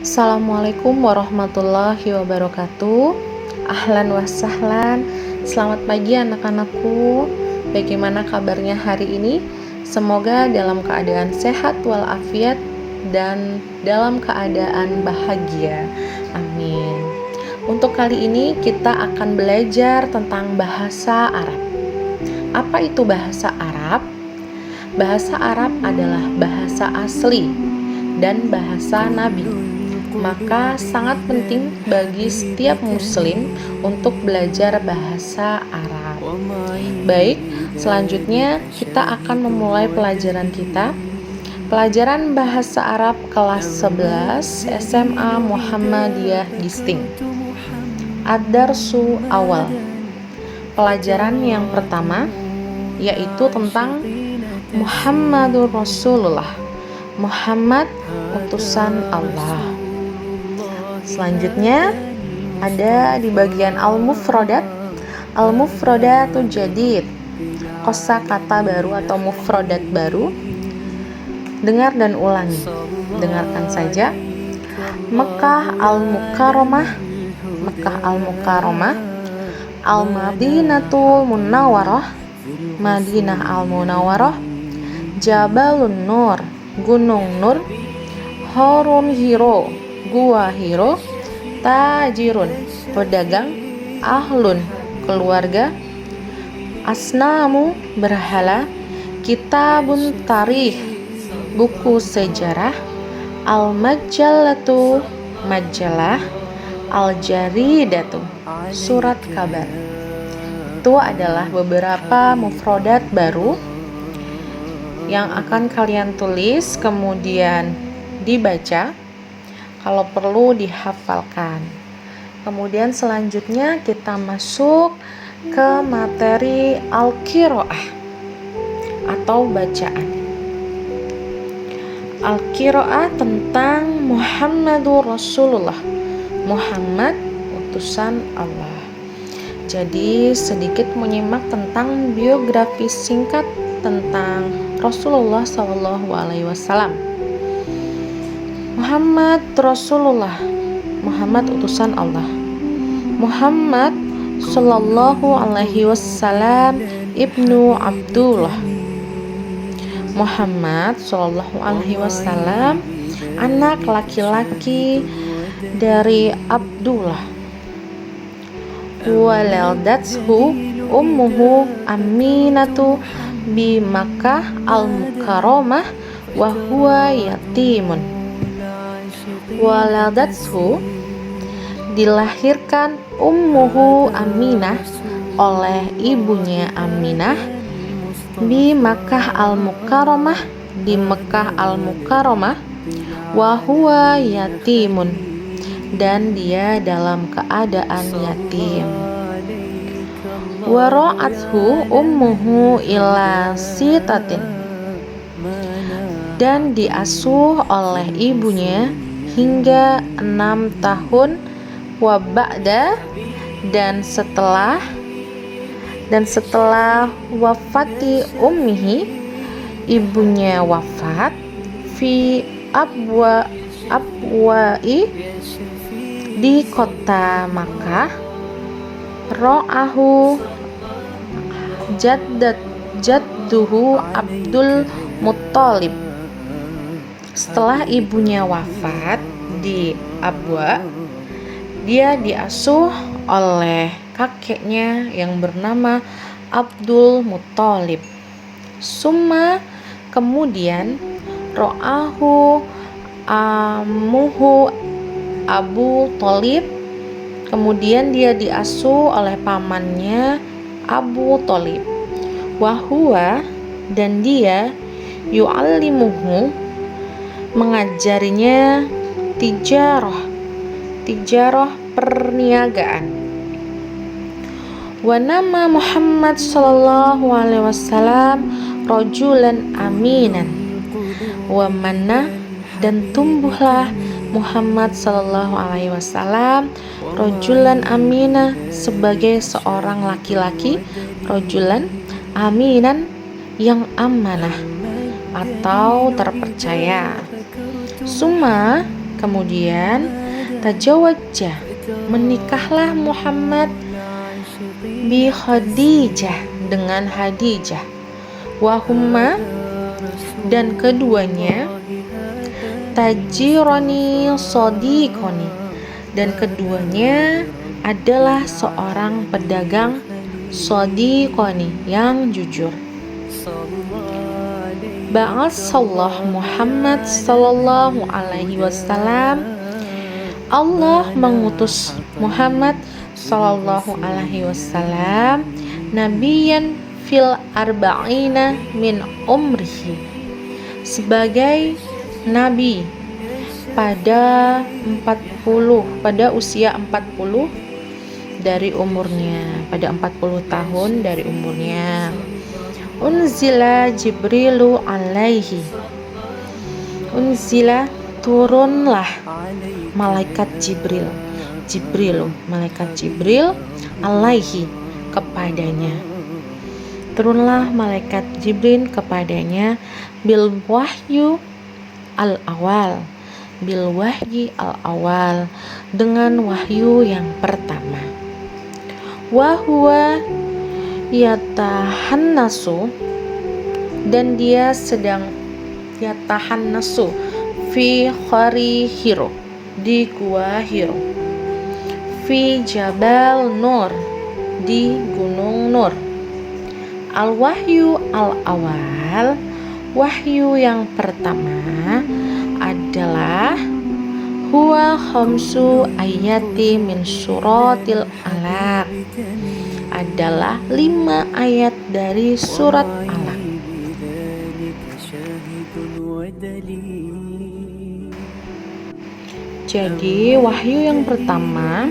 Assalamualaikum warahmatullahi wabarakatuh. Ahlan wa sahlan. Selamat pagi anak-anakku. Bagaimana kabarnya hari ini? Semoga dalam keadaan sehat walafiat dan dalam keadaan bahagia. Amin. Untuk kali ini kita akan belajar tentang bahasa Arab. Apa itu bahasa Arab? Bahasa Arab adalah bahasa asli dan bahasa Nabi. Maka sangat penting bagi setiap muslim untuk belajar bahasa Arab. Baik, selanjutnya kita akan memulai pelajaran kita. Pelajaran bahasa Arab kelas 11 SMA Muhammadiyah Gisting. Ad-Darsu awal. Pelajaran yang pertama yaitu tentang Muhammadur Rasulullah. Muhammad utusan Allah. Selanjutnya ada di bagian al-mufradat. Al-mufradat itu jadid, kosakata baru atau mufradat baru. Dengar dan ulangi. Dengarkan saja. Mekah al-Mukarramah, Mekah al-Mukarramah, Al-Madinatul Munawwarah, Madinah al-Munawwarah, Jabalun Nur, Gunung Nur, Harun Hiro, Gua Hiro, Tajirun, pedagang, Ahlun, keluarga, Asnamu, berhala, Kitabun Tarikh, buku sejarah, Al-Majallatu, majalah, Al-Jaridatu, surat kabar. Itu adalah beberapa mufradat baru yang akan kalian tulis kemudian dibaca. Kalau perlu dihafalkan. Kemudian selanjutnya kita masuk ke materi al-qiraah atau bacaan. Al-qiraah tentang Muhammadur Rasulullah. Muhammad utusan Allah. Jadi sedikit menyimak tentang biografi singkat tentang Rasulullah SAW. Muhammad Rasulullah, Muhammad utusan Allah. Muhammad sallallahu alaihi wasallam ibnu Abdullah. Muhammad sallallahu alaihi wasallam anak laki-laki dari Abdullah. Waladathu ummuhu Aminatu bi Makkah al-Mukarramah wa huwa yatimun. Waladathu, dilahirkan ummuhu Aminah oleh ibunya Aminah di Makkah al-Mukarramah, di Mekah al-Mukarramah, wa huwa yatimun, dan dia dalam keadaan yatim. Wa ra'athu ummuhu ila sitatin, dan diasuh oleh ibunya hingga 6 tahun. Wa ba'da, dan setelah wafati ummihi, ibunya wafat, fi abwa'i, di kota Makkah, ro'ahu jadduhu Abdul Muttalib. Setelah ibunya wafat di Abwa, dia diasuh oleh kakeknya yang bernama Abdul Muttalib. Summa, kemudian, ro'ahu amuhu Abu Thalib, kemudian dia diasuh oleh pamannya Abu Thalib. Wahuwa, dan dia, yu'allimuhu, mengajarinya tijarah perniagaan. Wa nama Muhammad sallallahu alaihi wasallam rajulan aminan. Wa manna, dan tumbuhlah Muhammad sallallahu alaihi wasallam rajulan amina, sebagai seorang laki-laki, rajulan aminan, yang amanah atau terpercaya. Summa, Kemudian tajawwajah, menikahlah Muhammad bi Khadijah, dengan Khadijah. Wahumma, dan keduanya tajironi sodikoni, dan keduanya adalah seorang pedagang sodikoni yang jujur. Ba'asallah Muhammad sallallahu alaihi wasallam, Allah mengutus Muhammad sallallahu alaihi wasallam nabiyan fil arba'ina min umrihi, sebagai nabi pada usia 40 dari umurnya, pada 40 tahun dari umurnya. Unzila Jibrilu alaihi, unzila, turunlah malaikat malaikat Jibril alaihi, kepadanya. Turunlah malaikat Jibril kepadanya bil wahyi al-awal, dengan wahyu yang pertama. Wahwa yatahannasu, dan dia sedang yatahannasu fi khari Hiro, di gua Hiro, fi jabal Nur, di gunung Nur. Al-wahyu al-awal, wahyu yang pertama adalah huwa khamsu ayati min suratil alaq, adalah 5 ayat dari surat Alaq. Jadi wahyu yang pertama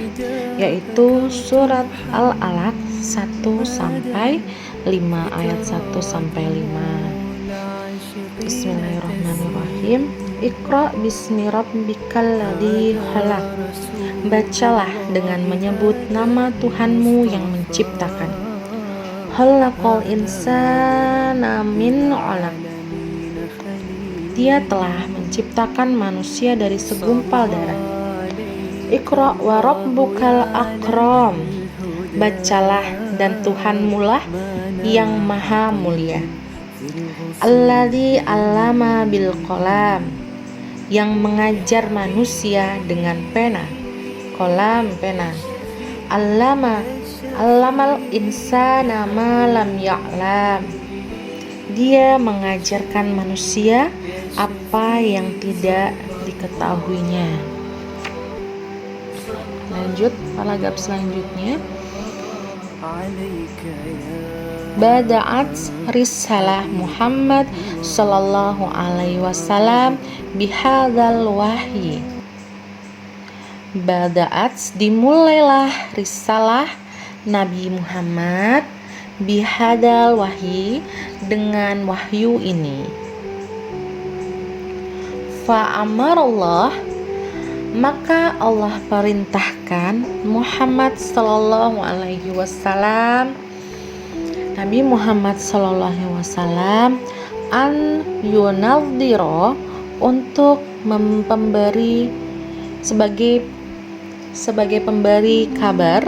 yaitu surat Al-Alaq 1 sampai 5, ayat 1 sampai 5. Bismillahirrahmanirrahim. Iqra bismi rabbikal ladzi khalaq. Bacalah dengan menyebut nama Tuhanmu yang menciptakan. Khalaqal insana min 'alaq. Dia telah menciptakan manusia dari segumpal darah. Iqra wa rabbukal akram. Bacalah, dan Tuhanmu lah yang maha mulia. Alladzi 'allama bil qalam, yang mengajar manusia dengan pena. Qalam, pena. Allamal insana ma lam ya'lam. Dia mengajarkan manusia apa yang tidak diketahuinya. Lanjut paragraf selanjutnya. Bada'at risalah Muhammad sallallahu alaihi wasallam bihadzal wahyi. Bada'at, dimulailah risalah Nabi Muhammad bihadzal wahyi, dengan wahyu ini. Fa'amarallah, maka Allah perintahkan Muhammad sallallahu alaihi wasallam, Nabi Muhammad sallallahu alaihi wasallam, an yunadhiro, untuk memberi sebagai pemberi kabar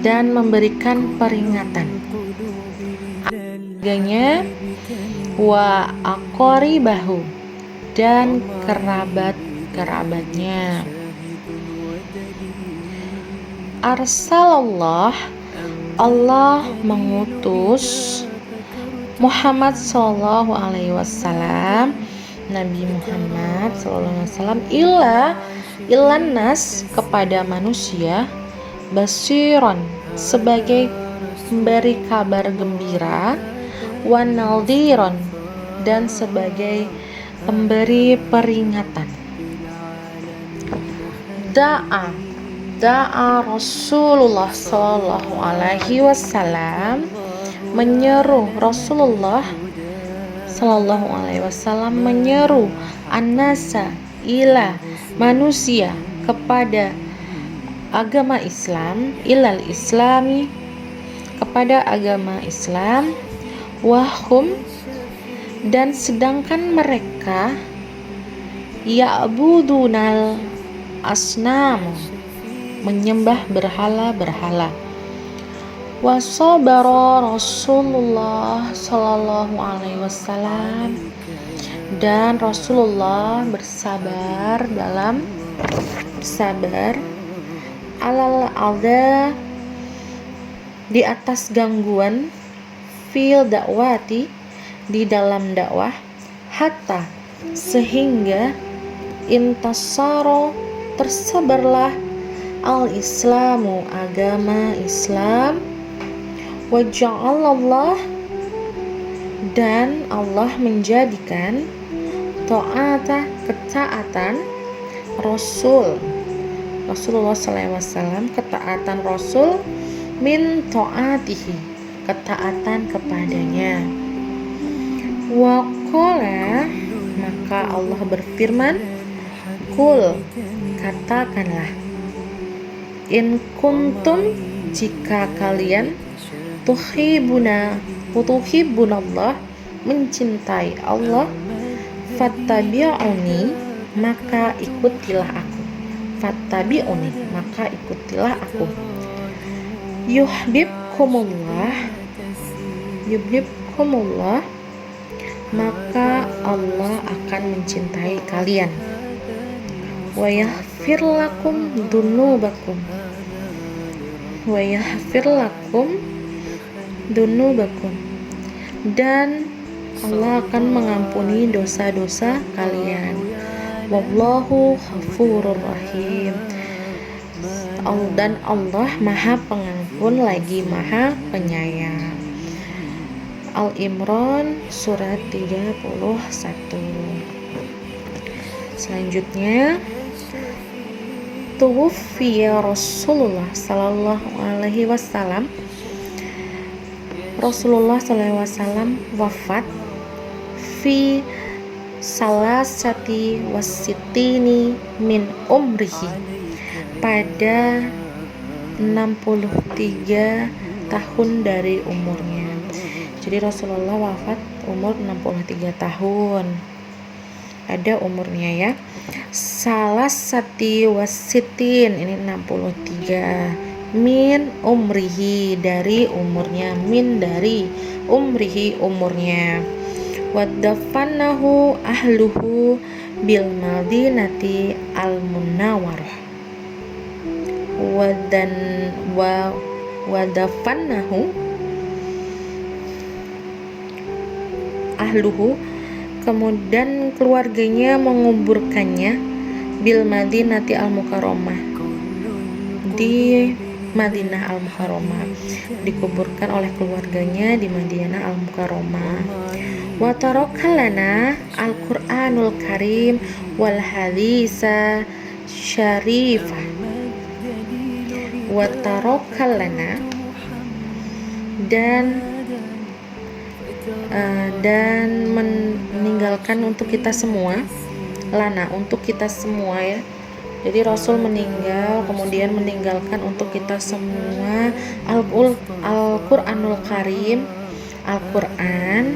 dan memberikan peringatan. Aganya wa aqaribahu, dan kerabat-kerabatnya. Arsalallah, Allah mengutus Muhammad sallallahu alaihi wasallam, Nabi Muhammad sallallahu alaihi wasallam, ilan nas, kepada manusia, basiron, sebagai pemberi kabar gembira, wa nadhiron, dan sebagai pemberi peringatan. Da'a Rasulullah sallallahu alaihi wasallam, menyeru Rasulullah sallallahu alaihi wasallam, menyeru an-nasa, ila, manusia, kepada agama Islam, ilal islami, kepada agama Islam, wahum, dan sedangkan mereka ya'budunal asnam, menyembah berhala-berhala. Wasabara Rasulullah sallallahu alaihi wasallam, dan Rasulullah bersabar alal adha, di atas gangguan, fil dakwati, di dalam dakwah, hatta, sehingga intasaro, tersebarlah al-islamu, agama Islam, wa ja'alallah, dan Allah menjadikan ta'ata, ketaatan Rasulullah SAW, ketaatan Rasul, min ta'atihi, ketaatan kepadanya. Wa qala, maka Allah berfirman, kul, katakanlah, in kuntum, jika kalian tuhibbunallah, mencintai Allah, fattabi'uni, maka ikutilah aku. Fattabi'uni, maka ikutilah aku. Yuhibbukumullah, maka Allah akan mencintai kalian. Wa yaghfir lakum dunubakum, dan Allah akan mengampuni dosa-dosa kalian. Wallahu ghafurur rahim, dan Allah Maha Pengampun lagi Maha Penyayang. Al-Imran surat 31. Selanjutnya, tuwfiya Rasulullah sallallahu alaihi wasallam, Rasulullah sallallahu alaihi wasallam wafat fi salasati wasitini min umrihi, pada 63 tahun dari umurnya. Jadi Rasulullah wafat umur 63 tahun. Ada umurnya ya. Salasati wasitin, ini 63. Min umrihi, dari umurnya. Min, dari umrihi, umurnya. Wadafanahu ahluhu bil madinati al munawwarah. Wadafanahu ahluhu, kemudian keluarganya menguburkannya, bil madinati al mukarramah, di Madinah al mukarramah, dikuburkan oleh keluarganya di Madinah al mukarramah. Wa tarakalana al-Qur'anul Karim wal haditsa syarifah. Wa tarakalana, dan meninggalkan untuk kita semua, lana, untuk kita semua ya. Jadi Rasul meninggal, kemudian meninggalkan untuk kita semua Al-Qur'anul Karim, Al-Qur'an,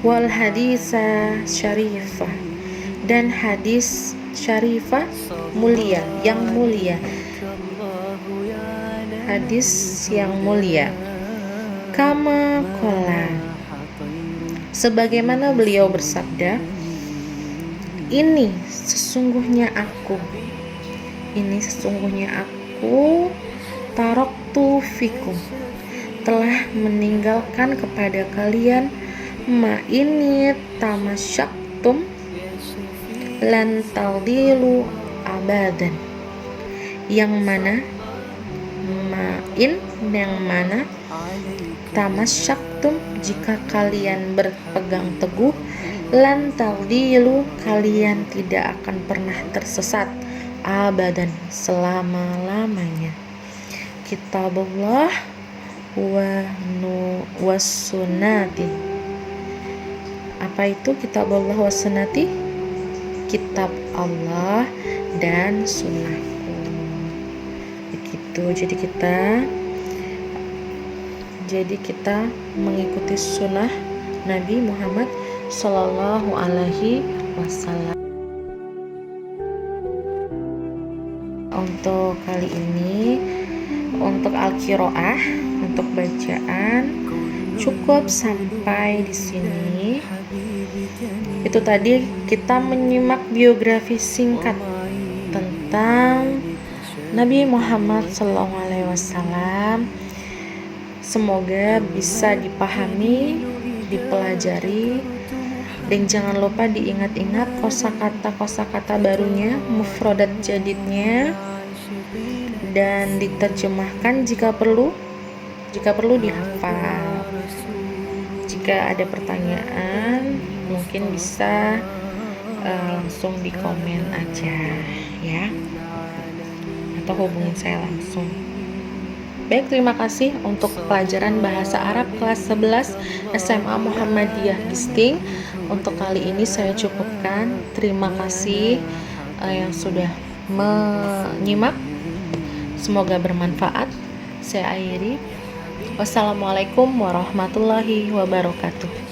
wal haditsa syarifah, dan hadis syarifah, mulia, yang mulia, hadis yang mulia. Kama qala, sebagaimana beliau bersabda, ini sesungguhnya aku taraktu fikum, telah meninggalkan kepada kalian, ma ini tamasyaktum lan tadilu abadan, yang mana tamasyaktum, jika kalian berpegang teguh, lan tadilu, kalian tidak akan pernah tersesat, abadan, selama-lamanya. Kitabullah wa sunnati. Apa itu kitabullah wa sunnati? Kitab Allah dan sunnahku. Begitu. Jadi kita mengikuti sunnah Nabi Muhammad Sallallahu Alaihi Wasallam. untuk kali ini. Untuk Al-Qiraah, untuk bacaan cukup sampai di sini. Itu tadi kita menyimak biografi singkat tentang Nabi Muhammad SAW. Semoga bisa dipahami, dipelajari, dan jangan lupa diingat-ingat kosakata barunya, mufradat jadidnya, dan diterjemahkan jika perlu dihafal. Jika ada pertanyaan mungkin bisa langsung di komen aja ya, atau hubungin saya langsung. Baik, terima kasih untuk pelajaran bahasa Arab kelas 11 SMA Muhammadiyah Gisting. Untuk kali ini saya cukupkan. Terima kasih yang sudah menyimak. Semoga bermanfaat. Saya akhiri. Wassalamualaikum warahmatullahi wabarakatuh.